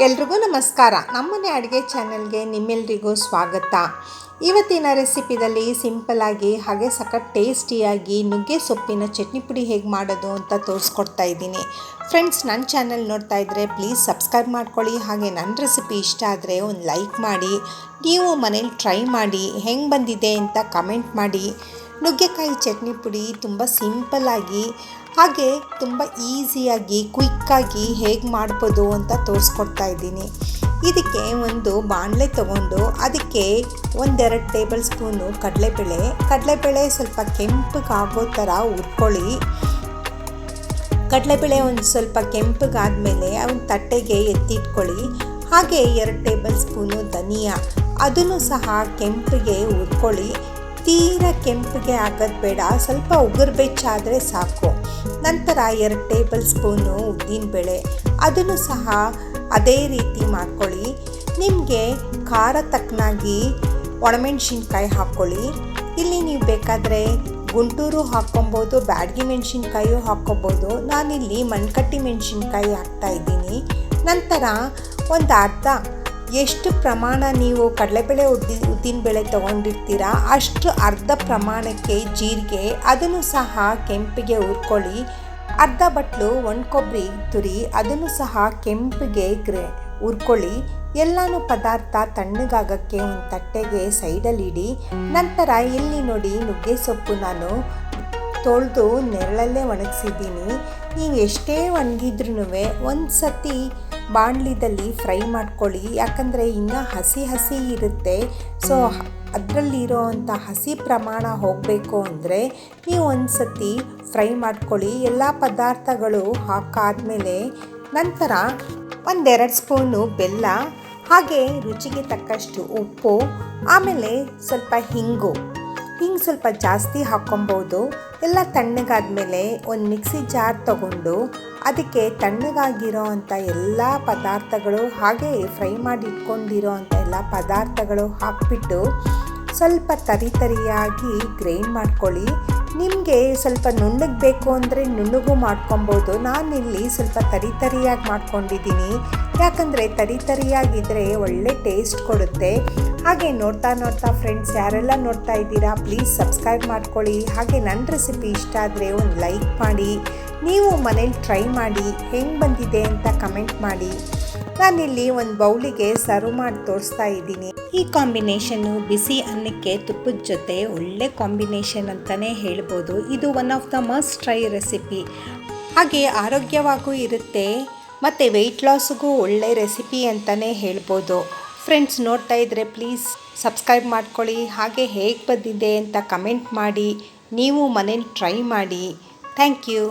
ಎಲ್ರಿಗೂ ನಮಸ್ಕಾರ. ನಮ್ಮನೆ ಅಡುಗೆ ಚಾನಲ್ಗೆ ನಿಮ್ಮೆಲ್ರಿಗೂ ಸ್ವಾಗತ. ಇವತ್ತಿನ ರೆಸಿಪಿದಲ್ಲಿ ಸಿಂಪಲ್ಲಾಗಿ ಹಾಗೆ ಸಖತ್ ಟೇಸ್ಟಿಯಾಗಿ ನುಗ್ಗೆ ಸೊಪ್ಪಿನ ಚಟ್ನಿ ಪುಡಿ ಹೇಗೆ ಮಾಡೋದು ಅಂತ ತೋರಿಸ್ಕೊಡ್ತಾ ಇದ್ದೀನಿ. ಫ್ರೆಂಡ್ಸ್, ನನ್ನ ಚಾನಲ್ ನೋಡ್ತಾ ಇದ್ದರೆ ಪ್ಲೀಸ್ ಸಬ್ಸ್ಕ್ರೈಬ್ ಮಾಡ್ಕೊಳ್ಳಿ. ಹಾಗೆ ನನ್ನ ರೆಸಿಪಿ ಇಷ್ಟ ಆದರೆ ಒಂದು ಲೈಕ್ ಮಾಡಿ. ನೀವು ಮನೇಲಿ ಟ್ರೈ ಮಾಡಿ ಹೆಂಗೆ ಬಂದಿದೆ ಅಂತ ಕಮೆಂಟ್ ಮಾಡಿ. ನುಗ್ಗೆಕಾಯಿ ಚಟ್ನಿ ಪುಡಿ ತುಂಬ ಸಿಂಪಲ್ಲಾಗಿ ಹಾಗೆ ತುಂಬ ಈಸಿಯಾಗಿ ಕ್ವಿಕ್ಕಾಗಿ ಹೇಗೆ ಮಾಡ್ಬೋದು ಅಂತ ತೋರಿಸ್ಕೊಡ್ತಾ ಇದ್ದೀನಿ. ಇದಕ್ಕೆ ಒಂದು ಬಾಣಲೆ ತೊಗೊಂಡು ಅದಕ್ಕೆ 1-2 ಟೇಬಲ್ ಸ್ಪೂನು ಕಡಲೆಬೇಳೆ ಸ್ವಲ್ಪ ಕೆಂಪಗಾಗೋ ಥರ ಹುರ್ಕೊಳ್ಳಿ. ಕಡಲೆಬೇಳೆ ಒಂದು ಸ್ವಲ್ಪ ಕೆಂಪಗಾದ್ಮೇಲೆ ಒಂದು ತಟ್ಟೆಗೆ ಎತ್ತಿಟ್ಕೊಳ್ಳಿ. ಹಾಗೆ 2 ಟೇಬಲ್ ಸ್ಪೂನು ಧನಿಯಾ, ಅದನ್ನು ಸಹ ಕೆಂಪಿಗೆ ಹುರ್ಕೊಳ್ಳಿ. ತೀರಾ ಕೆಂಪಿಗೆ ಆಗೋದು ಬೇಡ, ಸ್ವಲ್ಪ ಉಗುರು ಬೆಚ್ಚಾದರೆ ಸಾಕು. ನಂತರ 2 ಟೇಬಲ್ ಸ್ಪೂನು ಉದ್ದಿನಬೇಳೆ, ಅದನ್ನು ಸಹ ಅದೇ ರೀತಿ ಮಾಡ್ಕೊಳ್ಳಿ. ನಿಮಗೆ ಖಾರ ತಕ್ಕನಾಗಿ ಒಣಮೆಣ್ಸಿನ್ಕಾಯಿ ಹಾಕ್ಕೊಳ್ಳಿ. ಇಲ್ಲಿ ನೀವು ಬೇಕಾದರೆ ಗುಂಟೂರು ಹಾಕ್ಕೊಬೋದು, ಬ್ಯಾಡಗಿ ಮೆಣಸಿನ್ಕಾಯಿಯೂ ಹಾಕ್ಕೊಬೋದು. ನಾನಿಲ್ಲಿ ಮಣ್ಕಟ್ಟಿ ಮೆಣಸಿನ್ಕಾಯಿ ಹಾಕ್ತಾಯಿದ್ದೀನಿ. ನಂತರ ಒಂದು ಅರ್ಧ, ಎಷ್ಟು ಪ್ರಮಾಣ ನೀವು ಕಡಲೆಬೇಳೆ ಉದ್ದಿನಬೇಳೆ ತೊಗೊಂಡಿರ್ತೀರ ಅಷ್ಟು ಅರ್ಧ ಪ್ರಮಾಣಕ್ಕೆ ಜೀರಿಗೆ, ಅದನ್ನು ಸಹ ಕೆಂಪಿಗೆ ಹುರ್ಕೊಳ್ಳಿ. ಅರ್ಧ ಬಟ್ಲು ಒಣ ಕೊಬ್ಬರಿ ತುರಿ, ಅದನ್ನು ಸಹ ಕೆಂಪಿಗೆ ಹುರ್ಕೊಳ್ಳಿ. ಎಲ್ಲನೂ ಪದಾರ್ಥ ತಣ್ಣಗಾಗಕ್ಕೆ ಒಂದು ತಟ್ಟೆಗೆ ಸೈಡಲ್ಲಿ ಇಡಿ. ನಂತರ ಇಲ್ಲಿ ನೋಡಿ, ನುಗ್ಗೆ ಸೊಪ್ಪು ನಾನು ತೊಳೆದು ನೆರಳಲ್ಲೇ ಒಣಗಿಸಿದ್ದೀನಿ. ನೀವು ಎಷ್ಟೇ ಒಣಗಿದ್ರೂ ಒಂದು ಸತಿ ಬಾಣಲಿದಲ್ಲಿ ಫ್ರೈ ಮಾಡ್ಕೊಳ್ಳಿ, ಯಾಕಂದರೆ ಇನ್ನೂ ಹಸಿ ಇರುತ್ತೆ. ಸೊ ಅದರಲ್ಲಿರೋ ಅಂಥ ಹಸಿ ಪ್ರಮಾಣ ಹೋಗಬೇಕು ಅಂದರೆ ನೀವು ಒಂದು ಸತಿ ಫ್ರೈ ಮಾಡ್ಕೊಳ್ಳಿ. ಎಲ್ಲ ಪದಾರ್ಥಗಳು ಹಾಕಾದ್ಮೇಲೆ ನಂತರ 1-2 ಸ್ಪೂನು ಬೆಲ್ಲ, ಹಾಗೆ ರುಚಿಗೆ ತಕ್ಕಷ್ಟು ಉಪ್ಪು, ಆಮೇಲೆ ಸ್ವಲ್ಪ ಹಿಂಗು ಸ್ವಲ್ಪ ಜಾಸ್ತಿ ಹಾಕ್ಕೊಬೋದು. ಎಲ್ಲ ತಣ್ಣಗಾದ್ಮೇಲೆ ಒಂದು ಮಿಕ್ಸಿ ಜಾರ್ ತಗೊಂಡು ಅದಕ್ಕೆ ತಣ್ಣಗಾಗಿರೋ ಅಂಥ ಎಲ್ಲ ಪದಾರ್ಥಗಳು ಹಾಗೆ ಫ್ರೈ ಮಾಡಿ ಇಟ್ಕೊಂಡಿರೋ ಅಂಥ ಎಲ್ಲ ಪದಾರ್ಥಗಳು ಹಾಕ್ಬಿಟ್ಟು ಸ್ವಲ್ಪ ತರಿಯಾಗಿ ಗ್ರೈಂಡ್ ಮಾಡ್ಕೊಳ್ಳಿ. ನಿಮಗೆ ಸ್ವಲ್ಪ ನುಣ್ಣಗೆ ಬೇಕು ಅಂದರೆ ನುಣ್ಣಗೂ ಮಾಡ್ಕೊಬೋದು. ನಾನಿಲ್ಲಿ ಸ್ವಲ್ಪ ತರಿಯಾಗಿ ಮಾಡ್ಕೊಂಡಿದ್ದೀನಿ, ಯಾಕಂದರೆ ತರಿಯಾಗಿದ್ದರೆ ಒಳ್ಳೆ ಟೇಸ್ಟ್ ಕೊಡುತ್ತೆ. ಹಾಗೆ ನೋಡ್ತಾ ಫ್ರೆಂಡ್ಸ್, ಯಾರೆಲ್ಲ ನೋಡ್ತಾ ಇದ್ದೀರಾ ಪ್ಲೀಸ್ ಸಬ್ಸ್ಕ್ರೈಬ್ ಮಾಡ್ಕೊಳ್ಳಿ. ಹಾಗೆ ನನ್ನ ರೆಸಿಪಿ ಇಷ್ಟ ಆದರೆ ಒಂದು ಲೈಕ್ ಮಾಡಿ. ನೀವು ಮನೇಲಿ ಟ್ರೈ ಮಾಡಿ ಹೆಂಗೆ ಬಂದಿದೆ ಅಂತ ಕಮೆಂಟ್ ಮಾಡಿ. ನಾನಿಲ್ಲಿ ಒಂದು ಬೌಲಿಗೆ ಸರ್ವ್ ಮಾಡಿ ತೋರಿಸ್ತಾ ಇದ್ದೀನಿ. ಈ ಕಾಂಬಿನೇಷನ್ನು ಬಿಸಿ ಅನ್ನಕ್ಕೆ ತುಪ್ಪದ ಜೊತೆ ಒಳ್ಳೆ ಕಾಂಬಿನೇಷನ್ ಅಂತಲೇ ಹೇಳ್ಬೋದು. ಇದು one of the must try recipe. ಹಾಗೆ ಆರೋಗ್ಯವಾಗೂ ಇರುತ್ತೆ ಮತ್ತು ವೆಯ್ಟ್ ಲಾಸ್ಗೂ ಒಳ್ಳೆ ರೆಸಿಪಿ ಅಂತಲೇ ಹೇಳ್ಬೋದು. ಫ್ರೆಂಡ್ಸ್, ನೋಡ್ತಾ ಇದ್ದರೆ ಪ್ಲೀಸ್ ಸಬ್ಸ್ಕ್ರೈಬ್ ಮಾಡ್ಕೊಳ್ಳಿ. ಹಾಗೆ ಹೇಗೆ ಬಂದಿದೆ ಅಂತ ಕಮೆಂಟ್ ಮಾಡಿ. ನೀವು ಮನೇಲಿ ಟ್ರೈ ಮಾಡಿ. Thank you.